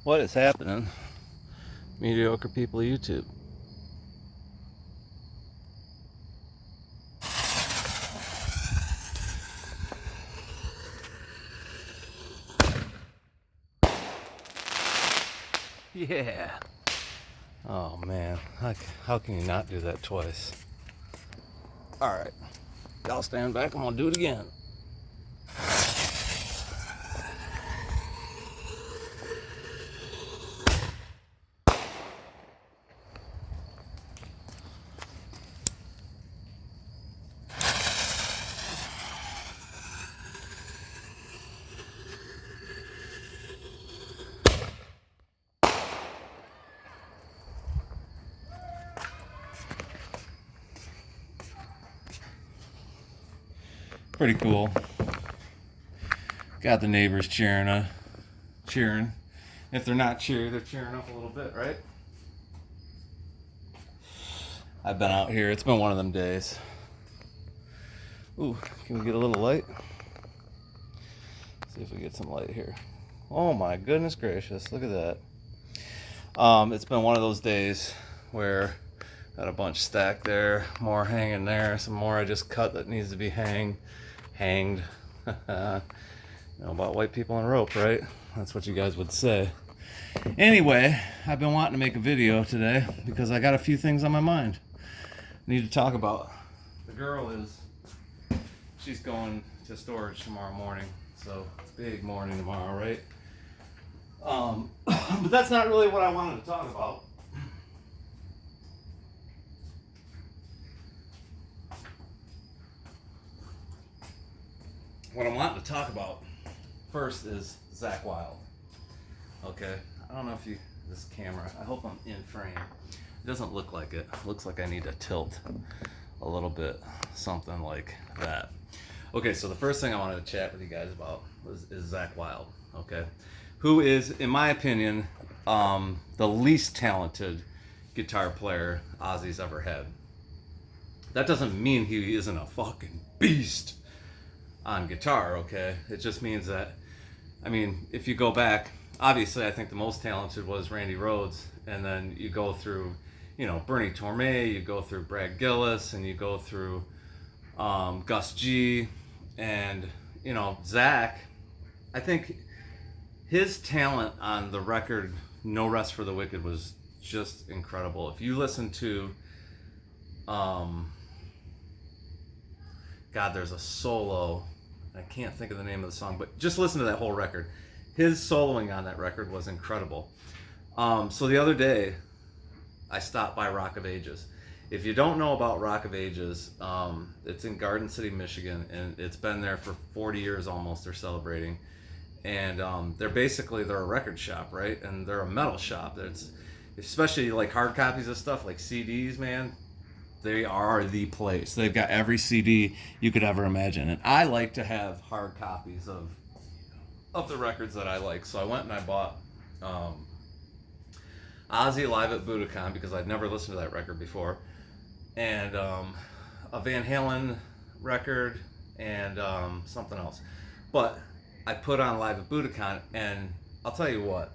What is happening? Mediocre people YouTube. Yeah. Oh man, how can you not do that twice? Alright, I'll stand back. I'm gonna do it again. Pretty cool. Got the neighbors cheering. If they're not cheering, they're cheering up a little bit, right? I've been out here. It's been one of them days. Ooh, can we get a little light? See if we get some light here. Oh my goodness gracious, look at that. It's been one of those days where got a bunch stacked there, more hanging there, some more I just cut that needs to be hanged. You know about white people and rope, right? That's what you guys would say. Anyway, I've been wanting to make a video today because I got a few things on my mind I need to talk about. The girl she's going to storage tomorrow morning, so it's a big morning tomorrow, right? But that's not really what I wanted to talk about. What I want to talk about first is Zakk Wylde. Okay, I don't know if this camera, I hope I'm in frame. It doesn't look like it. It looks like I need to tilt a little bit, something like that. Okay, so the first thing I wanted to chat with you guys about is Zakk Wylde, okay? Who is, in my opinion, the least talented guitar player Ozzy's ever had. That doesn't mean he isn't a fucking beast on guitar, okay? It just means that, I mean, if you go back, obviously I think the most talented was Randy Rhoads, and then you go through, you know, Bernie Torme, you go through Brad Gillis, and you go through Gus G, and, you know, Zakk, I think his talent on the record No Rest for the Wicked was just incredible. If you listen to, God, there's a solo, I can't think of the name of the song, but just listen to that whole record. His soloing on that record was incredible. So the other day, I stopped by Rock of Ages. If you don't know about Rock of Ages, it's in Garden City, Michigan, and it's been there for 40 years almost. They're celebrating, and they're a record shop, right? And they're a metal shop. It's especially like hard copies of stuff like CDs, man. They are the place. They've got every CD you could ever imagine, and I like to have hard copies of the records that I like. So I went and I bought Ozzy Live at Budokan because I'd never listened to that record before, and a Van Halen record, and something else. But I put on Live at Budokan, and I'll tell you what,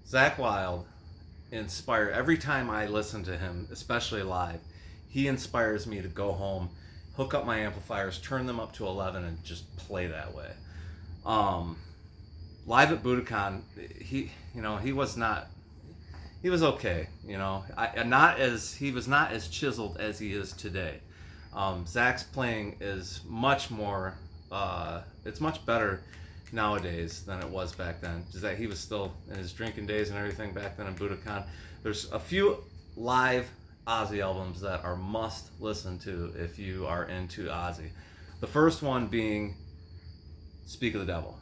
Zakk Wylde inspired, every time I listen to him, especially live, he inspires me to go home, hook up my amplifiers, turn them up to 11, and just play that way. Live at Budokan, he was okay, you know. He was not as chiseled as he is today. Zakk's playing is much more, it's much better nowadays than it was back then. Just that he was still in his drinking days and everything back then in Budokan. There's a few live Ozzy albums that are must listen to if you are into Ozzy. The first one being Speak of the Devil.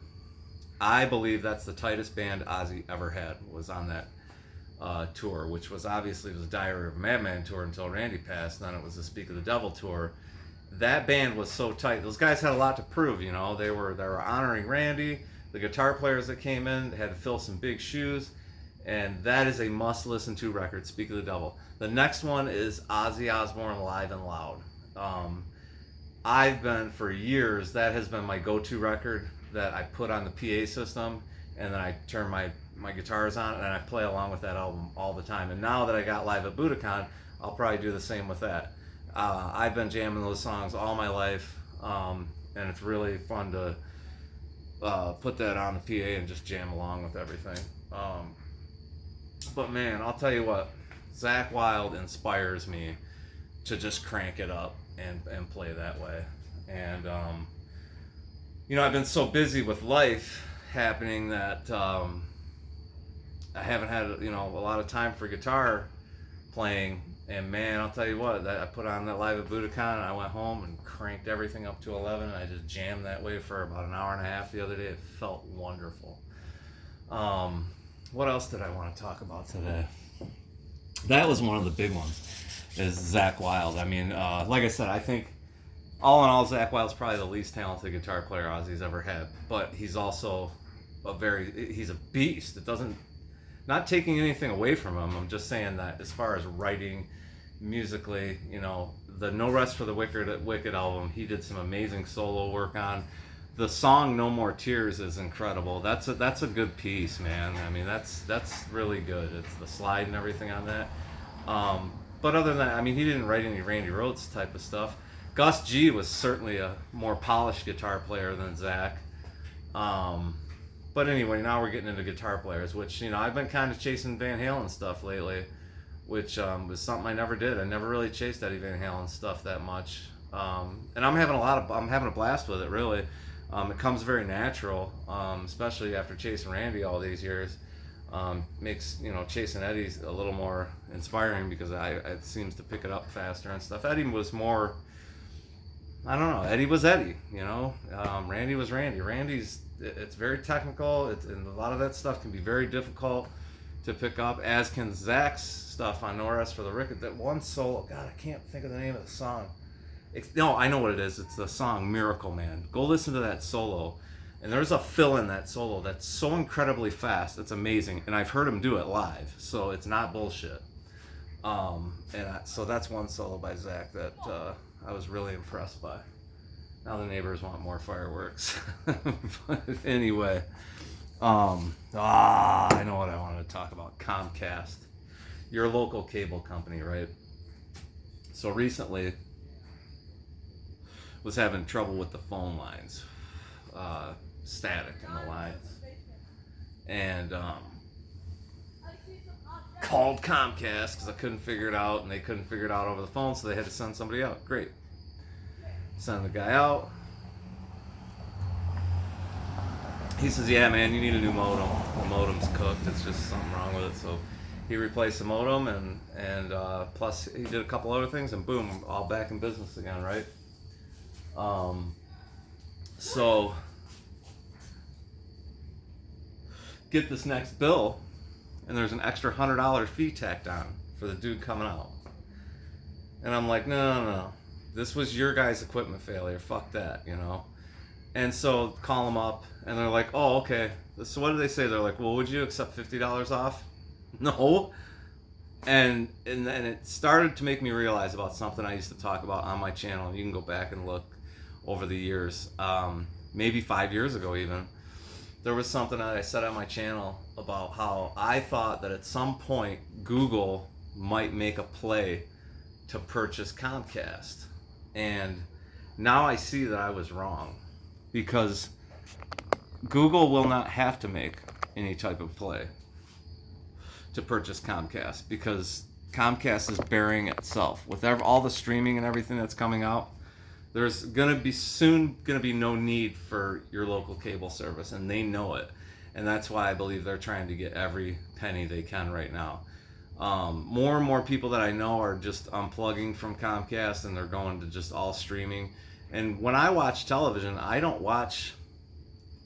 I believe that's the tightest band Ozzy ever had, was on that tour, which was obviously the Diary of a Madman tour until Randy passed, and then it was the Speak of the Devil tour. That band was so tight. Those guys had a lot to prove, you know. They were honoring Randy. The guitar players that came in had to fill some big shoes, and that is a must-listen to record, Speak of the Devil. The next one is Ozzy Osbourne Live and Loud. I've been, for years, that has been my go-to record that I put on the PA system, and then I turn my guitars on and I play along with that album all the time. And now that I got Live at Budokan, I'll probably do the same with that. I've been jamming those songs all my life, and it's really fun to put that on the PA and just jam along with everything. But man, I'll tell you what, Zakk Wylde inspires me to just crank it up and play that way. And I've been so busy with life happening that I haven't had a lot of time for guitar playing. And man, I'll tell you what, I put on that Live at Budokan and I went home and cranked everything up to 11 and I just jammed that way for about an hour and a half the other day. It felt wonderful. What else did I want to talk about today? That was one of the big ones, is Zakk Wylde. I mean, like I said, I think all in all, Zakk Wylde's probably the least talented guitar player Ozzy's ever had, but he's also he's a beast. It doesn't, not taking anything away from him, I'm just saying that as far as writing musically, the No Rest for the Wicked album, he did some amazing solo work on. The song No More Tears is incredible. That's a good piece, man. I mean, that's really good. It's the slide and everything on that. But other than that, I mean, he didn't write any Randy Rhoads type of stuff. Gus G was certainly a more polished guitar player than Zakk. But anyway, now we're getting into guitar players, which, I've been kind of chasing Van Halen stuff lately, which was something I never did. I never really chased Eddie Van Halen stuff that much. And I'm having a blast with it, really. It comes very natural, especially after chasing Randy all these years. Makes, chasing Eddie's a little more inspiring because it seems to pick it up faster and stuff. Eddie was more, I don't know, Eddie was Eddie, Randy was Randy. It's very technical, and a lot of that stuff can be very difficult to pick up, as can Zakk's stuff on No Rest for the Wicked. That one solo, God, I can't think of the name of the song. No, I know what it is. It's the song Miracle Man. Go listen to that solo. And there's a fill in that solo that's so incredibly fast. It's amazing. And I've heard him do it live, so it's not bullshit. So that's one solo by Zakk that I was really impressed by. Now the neighbors want more fireworks. But anyway, I know what I wanted to talk about. Comcast. Your local cable company, right? So recently, was having trouble with the phone lines, static in the lines, and called Comcast because I couldn't figure it out, and they couldn't figure it out over the phone, so they had to send somebody out. Great. Send the guy out. He says, yeah, man, you need a new modem. The modem's cooked. It's just something wrong with it. So he replaced the modem, and plus he did a couple other things, and boom, all back in business again, right? So get this next bill, and there's an extra $100 fee tacked on for the dude coming out. And I'm like, no. This was your guys' equipment failure. Fuck that, And so call them up, and they're like, oh, okay. So what do they say? They're like, well, would you accept $50 off? No. And it started to make me realize about something I used to talk about on my channel. You can go back and look over the years, maybe 5 years ago even. There was something that I said on my channel about how I thought that at some point Google might make a play to purchase Comcast. And now I see that I was wrong, because Google will not have to make any type of play to purchase Comcast, because Comcast is burying itself with all the streaming and everything that's coming out. There's soon gonna be no need for your local cable service, and they know it, and that's why I believe they're trying to get every penny they can right now. More and more people that I know are just unplugging from Comcast, and they're going to just all streaming. And when I watch television, I watch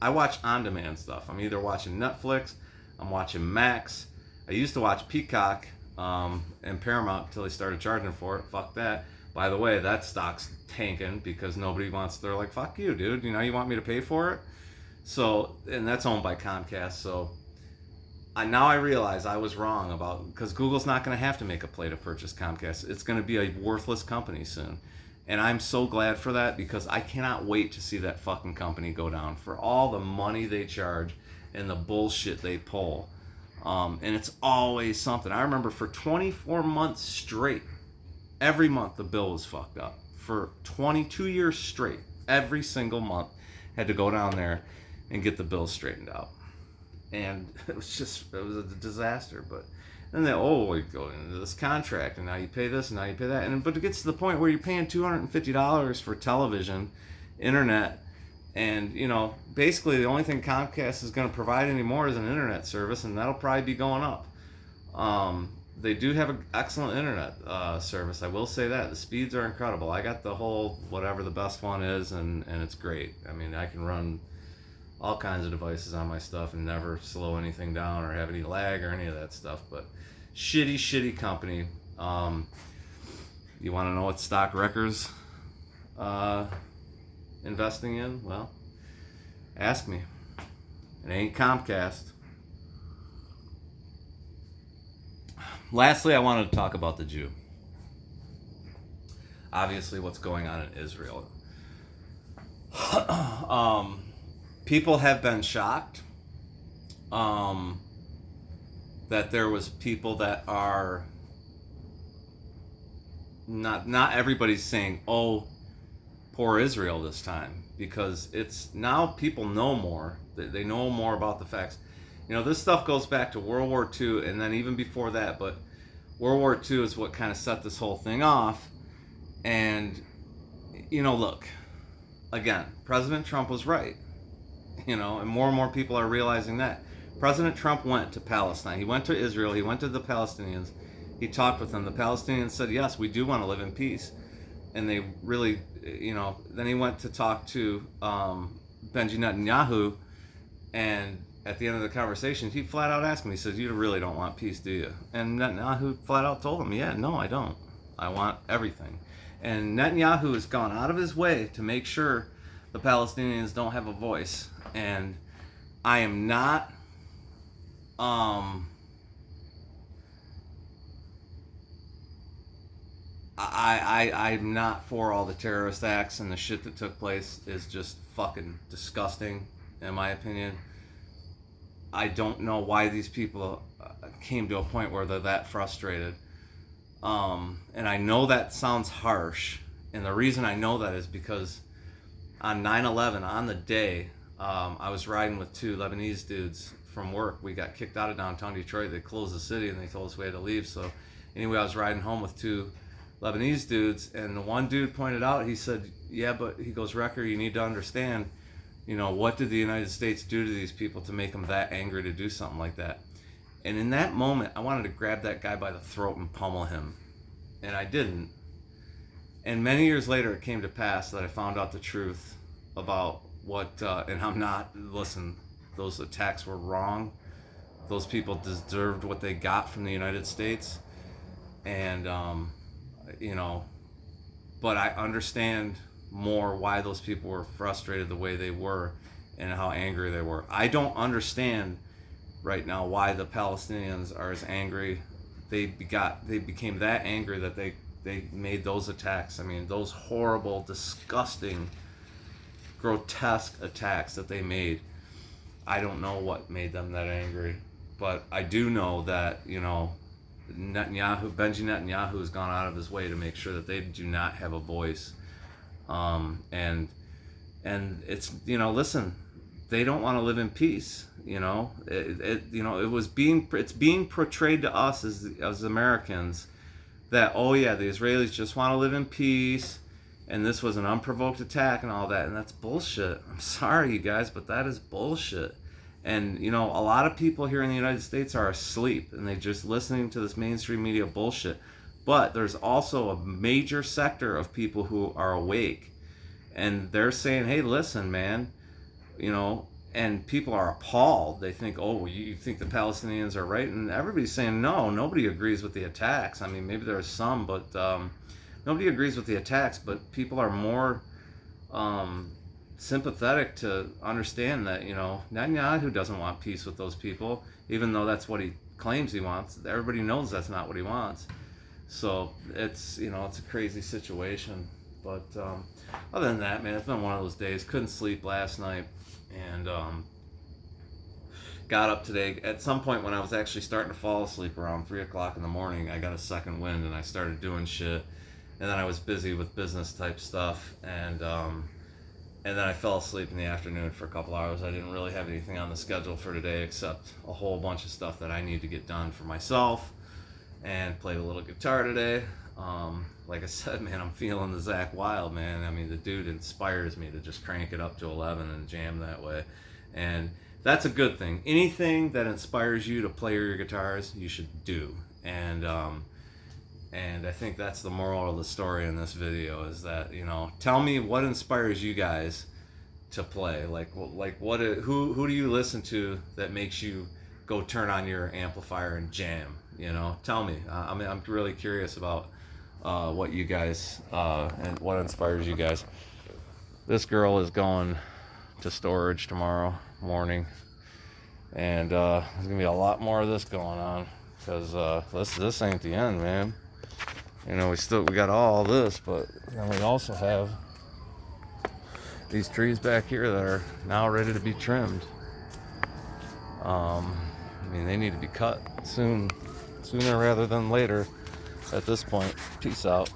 on-demand stuff. I'm either watching Netflix, I'm watching Max. I used to watch Peacock and Paramount until they started charging for it. Fuck that. By the way, that stock's tanking because nobody wants. They're like, fuck you, dude. You want me to pay for it? So, and that's owned by Comcast. So now I realize I was wrong because Google's not going to have to make a play to purchase Comcast. It's going to be a worthless company soon. And I'm so glad for that, because I cannot wait to see that fucking company go down for all the money they charge and the bullshit they pull. And it's always something. I remember for 24 months straight, every month the bill was fucked up. For 22 years straight, every single month, had to go down there and get the bill straightened out. And it was a disaster. But then we go into this contract, and now you pay this, and now you pay that. But it gets to the point where you're paying $250 for television, internet, and, basically the only thing Comcast is going to provide anymore is an internet service, and that'll probably be going up. They do have an excellent internet service. I will say that. The speeds are incredible. I got the whole, whatever the best one is, and it's great. I mean, I can run all kinds of devices on my stuff and never slow anything down or have any lag or any of that stuff. But shitty company. You want to know what stock Wrecker's investing in? Well, ask me. It ain't Comcast. Lastly, I wanted to talk about the Jew. Obviously, what's going on in Israel. People have been shocked that there was people that are not everybody's saying, oh, poor Israel this time, because it's now people know more. They know more about the facts. This stuff goes back to World War II, and then even before that, but World War II is what kind of set this whole thing off. And, look, again, President Trump was right, and more people are realizing that. President Trump went to Palestine. He went to Israel. He went to the Palestinians. He talked with them. The Palestinians said, yes, we do want to live in peace. And they really, then he went to talk to Benji Netanyahu, and at the end of the conversation, he flat out asked him, he says, you really don't want peace, do you? And Netanyahu flat out told him, yeah, no, I don't. I want everything. And Netanyahu has gone out of his way to make sure the Palestinians don't have a voice. And I am not, I'm not for all the terrorist acts, and the shit that took place is just fucking disgusting, in my opinion. I don't know why these people came to a point where they're that frustrated. And I know that sounds harsh. And the reason I know that is because on 9/11, on the day, I was riding with two Lebanese dudes from work. We got kicked out of downtown Detroit. They closed the city and they told us we had to leave. So anyway, I was riding home with two Lebanese dudes. And the one dude pointed out, he said, yeah, but he goes, Wrecker, you need to understand, what did the United States do to these people to make them that angry to do something like that? And in that moment, I wanted to grab that guy by the throat and pummel him. And I didn't. And many years later, it came to pass that I found out the truth about what, and I'm not, listen, those attacks were wrong. Those people deserved what they got from the United States. And, but I understand more why those people were frustrated the way they were and how angry they were. I don't understand right now why the Palestinians are as angry. They became that angry that they made those attacks. I mean, those horrible, disgusting, grotesque attacks that they made. I don't know what made them that angry, but I do know that, Benji Netanyahu has gone out of his way to make sure that they do not have a voice. And it's, listen, they don't want to live in peace. It's being portrayed to us as Americans that, oh yeah, the Israelis just want to live in peace, and this was an unprovoked attack and all that, and that's bullshit. I'm sorry, you guys, but that is bullshit. And, a lot of people here in the United States are asleep, and they're just listening to this mainstream media bullshit. But there's also a major sector of people who are awake, and they're saying, hey, listen, man, and people are appalled. They think, oh, you think the Palestinians are right? And everybody's saying, no, nobody agrees with the attacks. I mean, maybe there's some, but nobody agrees with the attacks, but people are more sympathetic to understand that, Netanyahu doesn't want peace with those people, even though that's what he claims he wants. Everybody knows that's not what he wants. So it's, it's a crazy situation. But other than that, man, it's been one of those days. Couldn't sleep last night. And got up today. At some point when I was actually starting to fall asleep around 3 o'clock in the morning, I got a second wind and I started doing shit. And then I was busy with business type stuff, and then I fell asleep in the afternoon for a couple hours. I didn't really have anything on the schedule for today except a whole bunch of stuff that I need to get done for myself, and played a little guitar today. Like I said, man, I'm feeling the Zakk Wylde, man. I mean, the dude inspires me to just crank it up to 11 and jam that way. And that's a good thing. Anything that inspires you to play your guitars, you should do. And I think that's the moral of the story in this video, is that, you know, tell me what inspires you guys to play. Like what? Who do you listen to that makes you go turn on your amplifier and jam? You know, tell me. I mean, I'm really curious about what you guys and what inspires you guys. This girl is going to storage tomorrow morning, and there's gonna be a lot more of this going on, because this ain't the end, man. You know, we got all this, but then we also have these trees back here that are now ready to be trimmed. I mean, they need to be cut sooner rather than later at this point. Peace out.